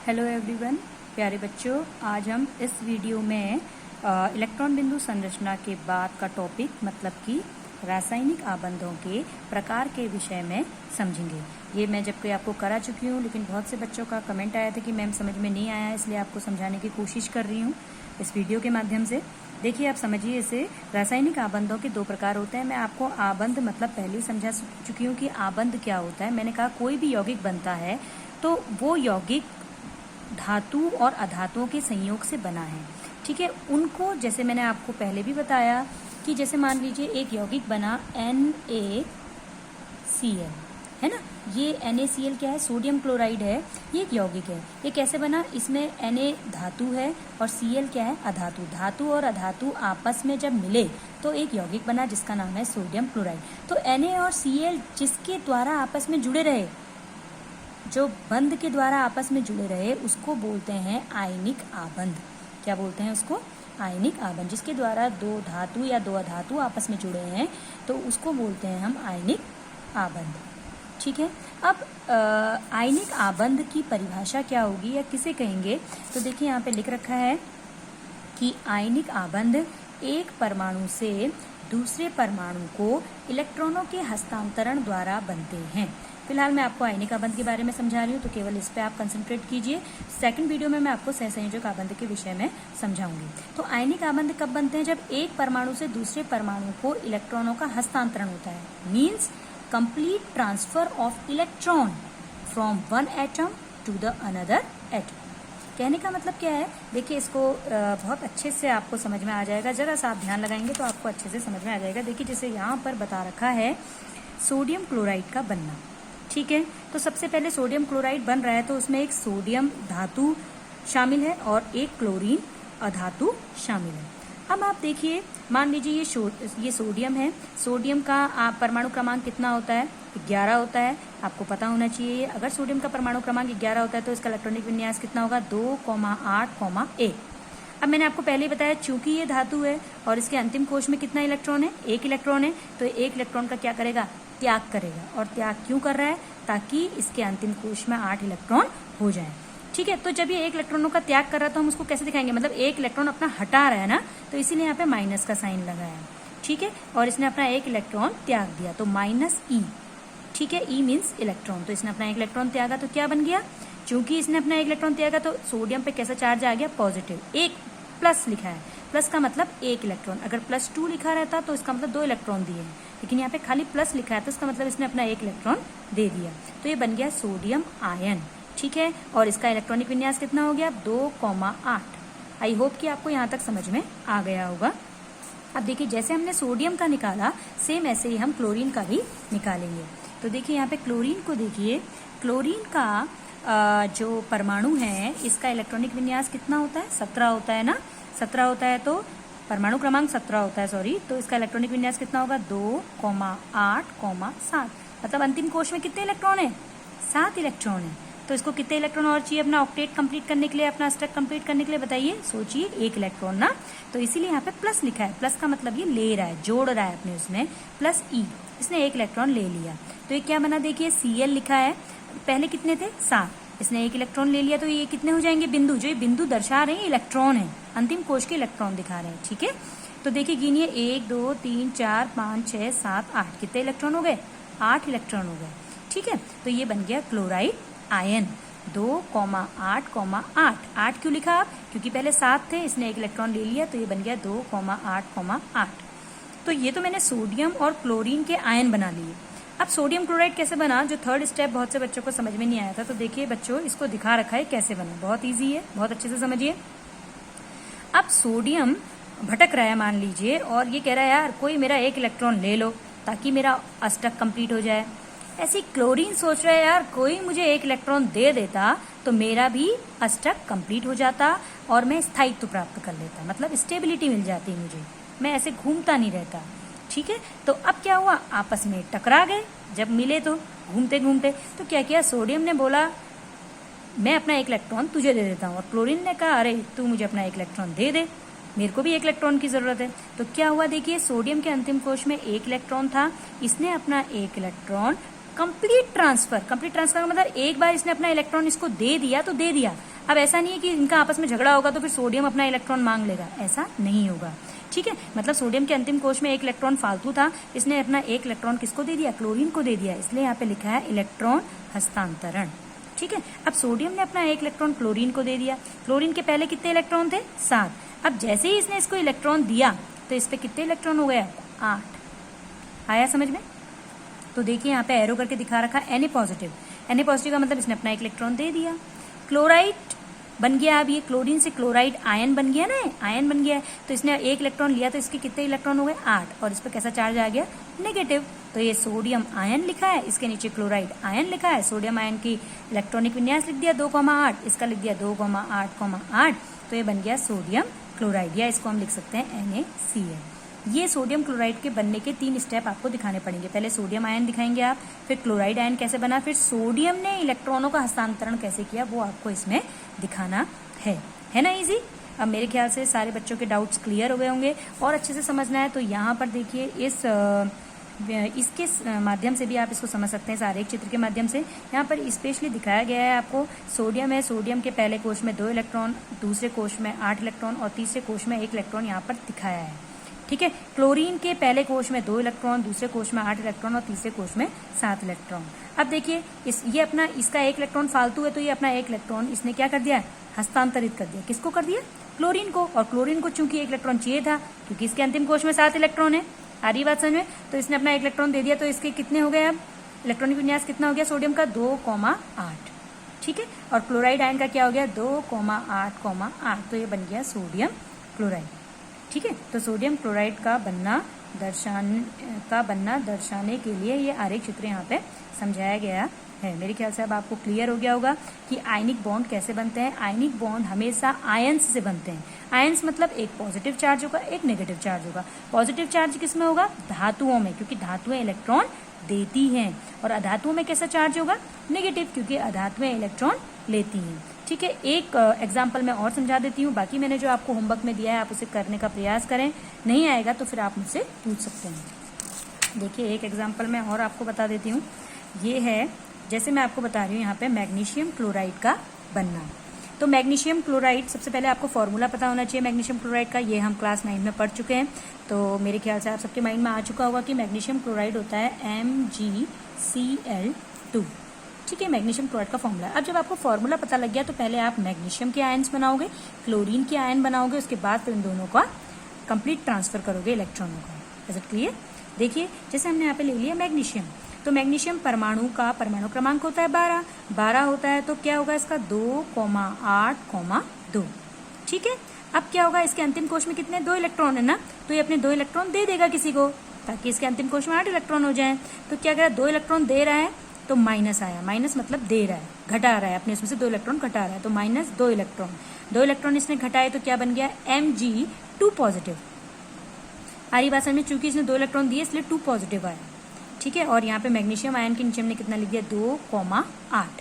Hello everyone, प्यारे बच्चों, आज हम इस वीडियो में इलेक्ट्रॉन बिंदु संरचना के बाद का टॉपिक मतलब कि रासायनिक आबंधों के प्रकार के विषय में समझेंगे। ये मैं जबकि आपको करा चुकी हूँ, लेकिन बहुत से बच्चों का कमेंट आया था कि मैम समझ में नहीं आया, इसलिए आपको समझाने की कोशिश कर रही हूँ इस वीडियो के माध्यम से। देखिए, आप समझिए इसे। रासायनिक आबंधों के दो प्रकार होते हैं। मैं आपको आबंध मतलब पहले ही समझा चुकी हूँ कि आबंध क्या होता है। मैंने कहा कोई भी यौगिक बनता है तो वो यौगिक धातु और अधातुओं के संयोग से बना है। ठीक है, उनको जैसे मैंने आपको पहले भी बताया कि जैसे मान लीजिए एक यौगिक बना NaCl, है ना। ये NaCl क्या है? सोडियम क्लोराइड है। ये एक यौगिक है। ये कैसे बना? इसमें Na धातु है और Cl क्या है? अधातु। धातु और अधातु आपस में जब मिले तो एक यौगिक बना जिसका नाम है सोडियम क्लोराइड। तो Na और Cl जिसके द्वारा आपस में जुड़े रहे, जो बंध के द्वारा आपस में जुड़े रहे, उसको बोलते हैं आयनिक आबंध। क्या बोलते हैं उसको? आयनिक आबंध। जिसके द्वारा दो धातु या दो अधातु आपस में जुड़े हैं तो उसको बोलते हैं हम आयनिक आबंध। ठीक है। अब आयनिक आबंध की परिभाषा क्या होगी या किसे कहेंगे? तो देखिए, यहाँ पे लिख रखा है कि आयनिक आबंध एक परमाणु से दूसरे परमाणु को इलेक्ट्रॉनों के हस्तांतरण द्वारा बनते हैं। फिलहाल मैं आपको आयनिक आबंध के बारे में समझा रही हूँ, तो केवल इस पे आप कंसंट्रेट कीजिए। सेकंड वीडियो में मैं आपको सहसंयोजक आबंध के विषय में समझाऊंगी। तो आयनिक आबंध कब बनते हैं? जब एक परमाणु से दूसरे परमाणु को इलेक्ट्रॉनों का हस्तांतरण होता है। Means complete transfer of electron from one atom to the another atom. कहने का मतलब क्या है? देखिए, इसको बहुत अच्छे से आपको समझ में आ जाएगा। जरा सा आप ध्यान लगाएंगे तो आपको अच्छे से समझ में आ जाएगा। देखिए, जैसे यहाँ पर बता रखा है सोडियम क्लोराइड का बनना। ठीक है, तो सबसे पहले सोडियम क्लोराइड बन रहा है तो उसमें एक सोडियम धातु शामिल है और एक क्लोरीन अधातु शामिल है। अब आप देखिए, मान लीजिए ये सोडियम है। सोडियम का परमाणु क्रमांक कितना होता है? 11 होता है। आपको पता होना चाहिए। अगर सोडियम का परमाणु क्रमांक 11 होता है तो इसका इलेक्ट्रॉनिक विन्यास कितना होगा? 2,8,1। अब मैंने आपको पहले ही बताया, चूंकि ये धातु है और इसके अंतिम कोश में कितना इलेक्ट्रॉन है? 1 इलेक्ट्रॉन है। तो 1 इलेक्ट्रॉन का क्या करेगा? त्याग करेगा। और त्याग क्यों कर रहा है? ताकि इसके अंतिम कोश में 8 इलेक्ट्रॉन हो जाए। ठीक है, तो जब ये 1 इलेक्ट्रॉनों का त्याग कर रहा है तो हम उसको कैसे दिखाएंगे? मतलब 1 इलेक्ट्रॉन अपना हटा रहा है ना, तो इसीलिए यहाँ पे माइनस का साइन लगाया है। ठीक है, और इसने अपना 1 इलेक्ट्रॉन त्याग दिया तो -E। ठीक है, E मीन्स इलेक्ट्रॉन। तो इसने अपना 1 इलेक्ट्रॉन त्यागा तो क्या बन गया? चूंकि इसने अपना 1 इलेक्ट्रॉन त्यागा तो सोडियम पे कैसा चार्ज आ गया? पॉजिटिव। एक प्लस लिखा है। प्लस का मतलब 1 इलेक्ट्रॉन। अगर +2 लिखा रहता तो इसका मतलब 2 इलेक्ट्रॉन दिए हैं, लेकिन यहाँ पे खाली प्लस लिखा है तो इसका मतलब इसने अपना 1 इलेक्ट्रॉन दे दिया। तो ये बन गया सोडियम आयन। ठीक है, और इसका इलेक्ट्रॉनिक विन्यास कितना हो गया? 2,8। आई होप कि आपको यहाँ तक समझ में आ गया होगा। अब देखिए, जैसे हमने सोडियम का निकाला, सेम ऐसे ही हम क्लोरीन का भी निकालेंगे। तो देखिए, यहाँ पे क्लोरीन को देखिए। क्लोरीन का जो परमाणु है, इसका इलेक्ट्रॉनिक विन्यास कितना होता है? 17 होता है ना। 17 होता है तो परमाणु क्रमांक 17 होता है, सॉरी। तो इसका इलेक्ट्रॉनिक विन्यास कितना होगा? 2,8,7। मतलब अंतिम कोश में कितने इलेक्ट्रॉन है? 7 इलेक्ट्रॉन है। तो इसको कितने इलेक्ट्रॉन और चाहिए अपना ऑक्टेट कंप्लीट करने के लिए, अपना स्टक कंप्लीट करने के लिए? बताइए, सोचिए। 1 इलेक्ट्रॉन ना। तो इसीलिए यहाँ पे प्लस लिखा है। प्लस का मतलब ये ले रहा है, जोड़ रहा है अपने उसमें, +E। इसने 1 इलेक्ट्रॉन ले लिया तो ये क्या बना? देखिए, Cl लिखा है। पहले कितने थे? 7। इसने 1 इलेक्ट्रॉन ले लिया तो ये कितने हो जाएंगे? बिंदु। जो ये बिंदु दर्शा रहे हैं इलेक्ट्रॉन है, अंतिम कोश के इलेक्ट्रॉन दिखा रहे हैं। ठीक है, तो देखिए, गिनिए। 1 2 3 4 5 6 7 8। कितने इलेक्ट्रॉन हो गए? 8 इलेक्ट्रॉन हो गए। ठीक है, तो ये बन गया क्लोराइड आयन। 2,8,8। 8 क्यों लिखा आप? क्योंकि पहले 7 थे, इसने 1 इलेक्ट्रॉन ले लिया तो ये बन गया 2,8,8। तो ये तो मैंने सोडियम और क्लोरीन के आयन बना लिए। अब सोडियम क्लोराइड कैसे बना? जो थर्ड स्टेप बहुत से बच्चों को समझ में नहीं आया था। तो देखिए बच्चों, इसको दिखा रखा है कैसे बना। बहुत इजी है, बहुत अच्छे से समझिए। अब सोडियम भटक रहा है मान लीजिए, और ये कह रहा है यार कोई मेरा 1 इलेक्ट्रॉन ले लो ताकि मेरा अष्टक कंप्लीट हो जाए। ऐसे क्लोरीन सोच रहा है यार कोई मुझे 1 इलेक्ट्रॉन दे देता तो मेरा भी अष्टक कंप्लीट हो जाता और मैं स्थायित्व प्राप्त कर लेता, मतलब स्टेबिलिटी मिल जाती मुझे, मैं ऐसे घूमता नहीं रहता। ठीक है, तो अब क्या हुआ? आपस में टकरा गए। जब मिले तो घूमते घूमते तो क्या किया? सोडियम ने बोला मैं अपना 1 इलेक्ट्रॉन तुझे दे देता हूँ, और क्लोरीन ने कहा अरे तू मुझे अपना 1 इलेक्ट्रॉन दे दे, मेरे को भी 1 इलेक्ट्रॉन की जरूरत है। तो क्या हुआ? देखिए, सोडियम के अंतिम कोश में 1 इलेक्ट्रॉन था। इसने अपना 1 इलेक्ट्रॉन कंप्लीट ट्रांसफर का मतलब एक बार इसने अपना इलेक्ट्रॉन इसको दे दिया तो दे दिया। अब ऐसा नहीं है कि इनका आपस में झगड़ा होगा तो फिर सोडियम अपना इलेक्ट्रॉन मांग लेगा, ऐसा नहीं होगा। ठीक है, मतलब सोडियम के अंतिम कोश में एक इलेक्ट्रॉन फालतू था, इसने अपना एक इलेक्ट्रॉन किसको दे दिया, क्लोरीन को दे दिया, इसलिए यहाँ पे लिखा है इलेक्ट्रॉन हस्तांतरण। ठीक है, अब सोडियम ने अपना एक इलेक्ट्रॉन क्लोरीन को दे दिया। क्लोरीन के पहले कितने इलेक्ट्रॉन थे, 7। अब जैसे ही इसने इसको इलेक्ट्रॉन दिया तो इस पे कितने इलेक्ट्रॉन हो गया, 8। आया समझ में? तो देखिए यहाँ पे एरो करके दिखा रखा Na पॉजिटिव। Na पॉजिटिव का मतलब इसने अपना एक इलेक्ट्रॉन दे दिया। क्लोराइड बन गया, अब ये क्लोरीन से क्लोराइड आयन बन गया ना, आयन बन गया है, तो इसने एक इलेक्ट्रॉन लिया तो इसके कितने इलेक्ट्रॉन हो गए, 8। और इस पर कैसा चार्ज आ गया, नेगेटिव। तो ये सोडियम आयन लिखा है, इसके नीचे क्लोराइड आयन लिखा है। सोडियम आयन की इलेक्ट्रॉनिक विन्यास लिख दिया 2,8, इसका लिख दिया 2,8,8, तो ये बन गया सोडियम क्लोराइड, या इसको हम लिख सकते हैं NaCl। ये सोडियम क्लोराइड के बनने के 3 स्टेप आपको दिखाने पड़ेंगे। पहले सोडियम आयन दिखाएंगे आप, फिर क्लोराइड आयन कैसे बना, फिर सोडियम ने इलेक्ट्रॉनों का हस्तांतरण कैसे किया, वो आपको इसमें दिखाना है ना इजी। अब मेरे ख्याल से सारे बच्चों के डाउट्स क्लियर हो गए होंगे। और अच्छे से समझना है तो यहाँ पर देखिए इसके माध्यम से भी आप इसको समझ सकते हैं, सारे एक चित्र के माध्यम से। यहाँ पर स्पेशली दिखाया गया है आपको, सोडियम है, सोडियम के पहले कोश में 2 इलेक्ट्रॉन, दूसरे कोश में 8 इलेक्ट्रॉन और तीसरे कोश में 1 इलेक्ट्रॉन यहाँ पर दिखाया है। ठीक है, क्लोरीन के पहले कोश में 2 इलेक्ट्रॉन, दूसरे कोश में 8 इलेक्ट्रॉन और तीसरे कोश में 7 इलेक्ट्रॉन। अब देखिए ये अपना इसका 1 इलेक्ट्रॉन फालतू है, तो ये अपना 1 इलेक्ट्रॉन इसने क्या कर दिया, हस्तांतरित कर दिया। किसको कर दिया, क्लोरीन को। और क्लोरीन को चूंकि 1 इलेक्ट्रॉन चाहिए था, क्योंकि इसके अंतिम कोश में 7 इलेक्ट्रॉन है, आ रही बात समझ में, तो इसने अपना 1 इलेक्ट्रॉन दे दिया। तो इसके कितने हो गए, अब इलेक्ट्रॉनिक विन्यास कितना हो गया सोडियम का, 2,8। ठीक है, और क्लोराइड आयन का क्या हो गया, 2,8,8, तो ये बन गया सोडियम क्लोराइड। ठीक है, तो सोडियम क्लोराइड का बनना दर्शाने के लिए ये आरेख चित्र यहाँ पे समझाया गया है। मेरे ख्याल से अब आपको क्लियर हो गया होगा कि आयनिक बॉन्ड कैसे बनते हैं। आयनिक बॉन्ड हमेशा आयंस से बनते हैं। आयंस मतलब एक पॉजिटिव चार्ज होगा, एक नेगेटिव चार्ज होगा। पॉजिटिव चार्ज किस में होगा, धातुओं में, क्योंकि धातुएं इलेक्ट्रॉन देती हैं। और अधातुओं में कैसा चार्ज होगा, नेगेटिव, क्योंकि अधातुएं इलेक्ट्रॉन लेती हैं। ठीक है, एक एग्जाम्पल मैं और समझा देती हूँ। बाकी मैंने जो आपको होमवर्क में दिया है आप उसे करने का प्रयास करें, नहीं आएगा तो फिर आप मुझसे पूछ सकते हैं। देखिए एक एग्जाम्पल मैं और आपको बता देती हूँ। ये है, जैसे मैं आपको बता रही हूँ यहाँ पे मैग्नीशियम क्लोराइड का बनना। तो मैग्नीशियम क्लोराइड, सबसे पहले आपको फॉर्मूला पता होना चाहिए मैग्नीशियम क्लोराइड का। ये हम क्लास 9 में पढ़ चुके हैं, तो मेरे ख्याल से आप सबके माइंड में आ चुका होगा कि मैग्नीशियम क्लोराइड होता है MgCl2। ठीक है, मैग्नीशियम क्लोराइड का फॉर्मूला। अब जब आपको फॉर्मूला पता लग गया तो पहले आप मैग्नीशियम के आयन्स बनाओगे, क्लोरीन के आयन बनाओगे, उसके बाद फिर इन दोनों का कंप्लीट ट्रांसफर करोगे इलेक्ट्रॉनों का। Is it clear? देखिए जैसे हमने यहाँ पे ले लिया मैग्नीशियम, तो मैग्नीशियम परमाणु का परमाणु क्रमांक होता है 12 होता है, तो क्या होगा इसका 2,8,2। ठीक है, अब क्या होगा, इसके अंतिम कोश में कितने, 2 इलेक्ट्रॉन है ना, तो ये अपने 2 इलेक्ट्रॉन दे देगा किसी को, ताकि इसके अंतिम कोश में 8 इलेक्ट्रॉन हो जाए। तो क्या करेगा, 2 इलेक्ट्रॉन दे रहा है तो माइनस आया, माइनस मतलब दे रहा है, घटा रहा है, अपने उसमें से 2 इलेक्ट्रॉन घटा रहा है, तो माइनस 2 इलेक्ट्रॉन। 2 इलेक्ट्रॉन इसने घटाए तो क्या बन गया, Mg2 पॉजिटिव। आरी बात में, चूंकि इसने 2 इलेक्ट्रॉन दिए इसलिए 2 पॉजिटिव आया। ठीक है, और यहाँ पे मैग्नीशियम आयन के नीचे हमने कितना लिख दिया, 2,8।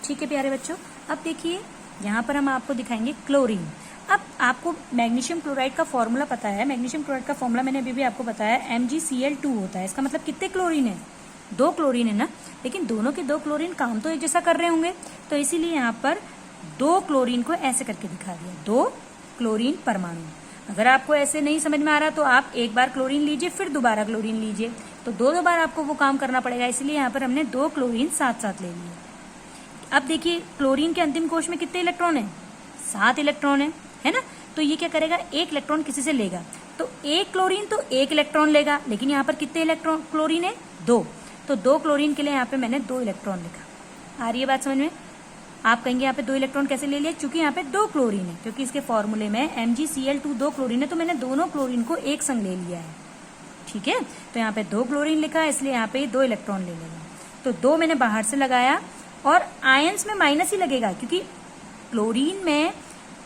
ठीक है प्यारे बच्चों, अब देखिए यहाँ पर हम आपको दिखाएंगे क्लोरीन। अब आपको मैग्नीशियम क्लोराइड का फॉर्मूला पता है। मैग्नीशियम क्लोराइड का फॉर्मूला मैंने अभी भी आपको बताया, MgCl2 होता है। इसका मतलब कितने क्लोरीन है, 2 क्लोरीन है ना, लेकिन दोनों के 2 क्लोरीन काम तो एक जैसा कर रहे होंगे, तो इसीलिए यहाँ पर 2 क्लोरीन को ऐसे करके दिखा दिया, 2 क्लोरीन परमाणु। अगर आपको ऐसे नहीं समझ में आ रहा तो आप एक बार क्लोरीन लीजिए, फिर दोबारा क्लोरीन लीजिए, तो 2 बार आपको वो काम करना पड़ेगा, इसलिए यहाँ पर हमने 2 क्लोरीन साथ साथ ले लिए। अब देखिए क्लोरीन के अंतिम कोश में कितने इलेक्ट्रॉन है, 7 इलेक्ट्रॉन है ना, तो ये क्या करेगा, 1 इलेक्ट्रॉन किसी से लेगा, तो 1 क्लोरीन तो 1 इलेक्ट्रॉन लेगा, लेकिन यहाँ पर कितने इलेक्ट्रॉन क्लोरीन है, 2, तो 2 क्लोरीन के लिए यहाँ पे मैंने 2 इलेक्ट्रॉन लिखा। आ रही है बात समझ में? आप कहेंगे यहाँ पे 2 इलेक्ट्रॉन कैसे ले लिया, क्योंकि यहाँ पे 2 क्लोरीन है, क्योंकि इसके फॉर्मूले में MgCl2 2 क्लोरीन है, तो मैंने दोनों क्लोरीन को एक संग ले लिया है। ठीक है, तो यहाँ पे 2 क्लोरीन लिखा है, इसलिए यहाँ पे 2 इलेक्ट्रॉन ले लेगा, तो 2 मैंने बाहर से लगाया, और आयंस में माइनस ही लगेगा, क्योंकि क्लोरीन में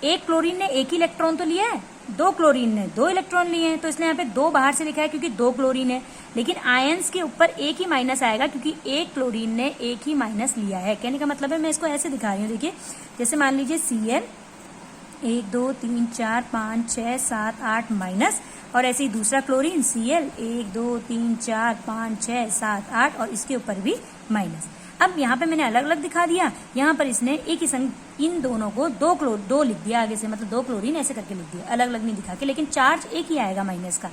1 क्लोरीन ने 1 ही इलेक्ट्रॉन तो लिया है, 2 क्लोरीन ने 2 इलेक्ट्रॉन लिए हैं, तो इसलिए यहाँ पे 2 बाहर से लिखा है क्योंकि 2 क्लोरीन है, लेकिन आयंस के ऊपर 1 ही माइनस आएगा, क्योंकि 1 क्लोरीन ने 1 ही माइनस लिया है। कहने का मतलब है, मैं इसको ऐसे दिखा रही हूँ, देखिए जैसे मान लीजिए Cl 1 2 3 4 5 6 7 8 माइनस, और ऐसे ही दूसरा क्लोरीन Cl 1 2 3 4 5 6 7 8, और इसके ऊपर भी माइनस। अब यहाँ पे मैंने अलग अलग दिखा दिया, यहाँ पर इसने एक ही संग इन दोनों को दो लिख दिया आगे से, मतलब 2 क्लोरीन ऐसे करके लिख दिया, अलग अलग नहीं दिखा के, लेकिन चार्ज एक ही आएगा माइनस का,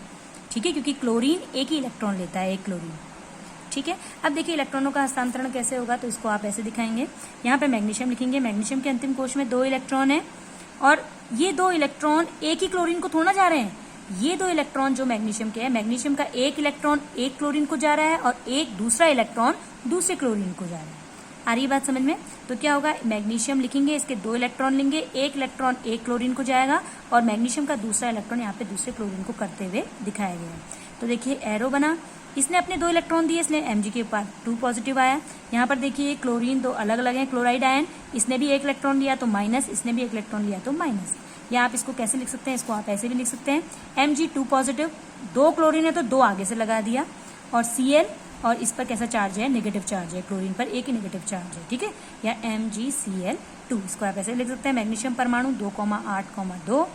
ठीक है, क्योंकि क्लोरीन एक ही इलेक्ट्रॉन लेता है, एक क्लोरीन, ठीक है। अब देखिए इलेक्ट्रॉनों का हस्तांतरण कैसे होगा, तो इसको आप ऐसे दिखाएंगे। यहाँ पे मैग्नीशियम लिखेंगे, मैग्नीशियम के अंतिम कोश में 2 इलेक्ट्रॉन है, और ये 2 इलेक्ट्रॉन एक ही क्लोरीन को थोड़ा जा रहे हैं, ये 2 इलेक्ट्रॉन जो मैग्नीशियम के है, मैग्नीशियम का एक इलेक्ट्रॉन एक क्लोरीन को जा रहा है और एक दूसरा इलेक्ट्रॉन दूसरे क्लोरीन को जा रहा है। आ रही बात समझ में? तो क्या होगा, मैग्नीशियम लिखेंगे, इसके 2 इलेक्ट्रॉन लेंगे, एक इलेक्ट्रॉन एक क्लोरीन को जाएगा और मैग्नीशियम का दूसरा इलेक्ट्रॉन यहाँ पे दूसरे क्लोरीन को करते हुए दिखाया गया है। तो देखिए एरो बना, इसने अपने 2 इलेक्ट्रॉन दिए, इसलिए Mg के पास 2 पॉजिटिव आया। यहाँ पर देखिए क्लोरीन 2 अलग अलग है, क्लोराइड आयन, इसने भी एक इलेक्ट्रॉन लिया तो माइनस, इसने भी एक इलेक्ट्रॉन लिया तो माइनस। या आप इसको कैसे लिख सकते हैं, इसको आप ऐसे भी लिख सकते हैं, Mg 2 पॉजिटिव, 2 क्लोरीन है तो 2 आगे से लगा दिया, और Cl, और इस पर कैसा चार्ज है, नेगेटिव चार्ज है, क्लोरीन पर एक ही नेगेटिव चार्ज है, ठीक है, या MgCl2, इसको आप ऐसे लिख सकते हैं। मैग्नीशियम परमाणु 2,8,2,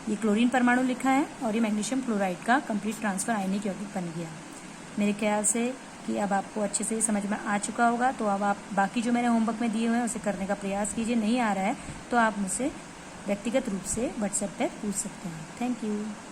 ये क्लोरीन परमाणु लिखा है, और ये मैग्नीशियम क्लोराइड का कंप्लीट ट्रांसफर आयनिक यौगिक बन गया। मेरे ख्याल से कि अब आपको अच्छे से समझ में आ चुका होगा, तो अब आप बाकी जो मैंने होमवर्क में दिए हुए हैं उसे करने का प्रयास कीजिए। नहीं आ रहा है तो आप मुझसे व्यक्तिगत रूप से व्हाट्सएप पर पूछ सकते हैं। Thank you.